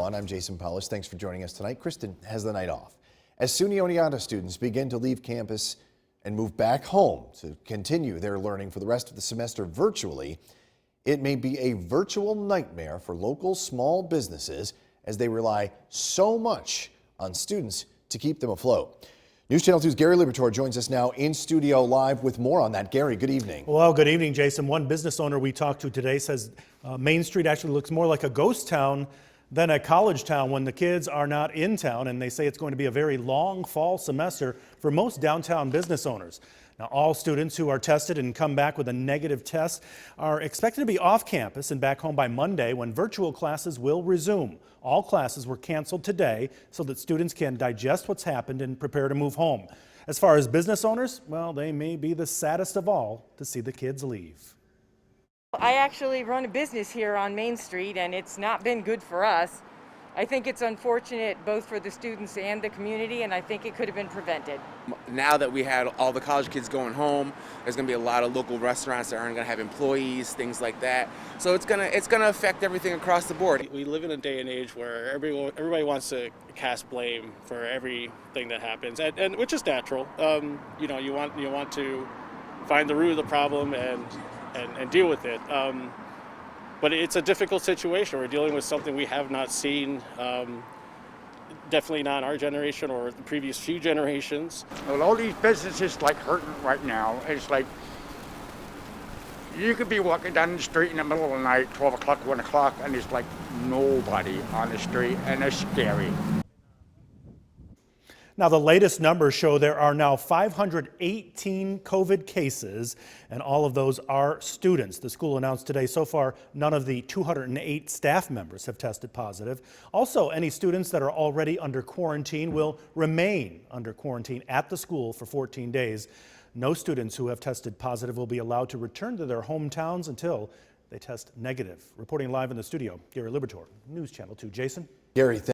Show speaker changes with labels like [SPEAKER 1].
[SPEAKER 1] 1. I'm Jason Powers. Thanks for joining us tonight. Kristen has the night off. As Suny Oneonta students begin to leave campus and move back home to continue their learning for the rest of the semester virtually, it may be a virtual nightmare for local small businesses as they rely so much on students to keep them afloat. News Channel 2's Gary Liberatore joins us now in studio live with more on that. Gary, good evening.
[SPEAKER 2] Well, good evening, Jason. One business owner we talked to today says Main Street actually looks more like a ghost town than a college town when the kids are not in town, and they say it's going to be a very long fall semester for most downtown business owners. Now, all students who are tested and come back with a negative test are expected to be off campus and back home by Monday when virtual classes will resume. All classes were canceled today so that students can digest what's happened and prepare to move home. As far as business owners, well, they may be the saddest of all to see the kids leave.
[SPEAKER 3] I actually run a business here on Main Street, and it's not been good for us. I think it's unfortunate both for the students and the community, and I think it could have been prevented.
[SPEAKER 4] Now that we had all the college kids going home, there's going to be a lot of local restaurants that aren't going to have employees, things like that. So it's going to affect everything across the board.
[SPEAKER 5] We live in a day and age where everybody wants to cast blame for everything that happens, and which is natural. You want to find the root of the problem and deal with it. But it's a difficult situation. We're dealing with something we have not seen, definitely not in our generation or the previous few generations.
[SPEAKER 6] Well, all these businesses like hurting right now. It's like you could be walking down the street in the middle of the night, 12 o'clock, 1 o'clock, and there's like nobody on the street, and it's scary.
[SPEAKER 2] Now, the latest numbers show there are now 518 COVID cases, and all of those are students. The school announced today so far none of the 208 staff members have tested positive. Also, any students that are already under quarantine will remain under quarantine at the school for 14 days. No students who have tested positive will be allowed to return to their hometowns until they test negative. Reporting live in the studio, Gary Liberatore, News Channel 2. Jason?
[SPEAKER 1] Gary,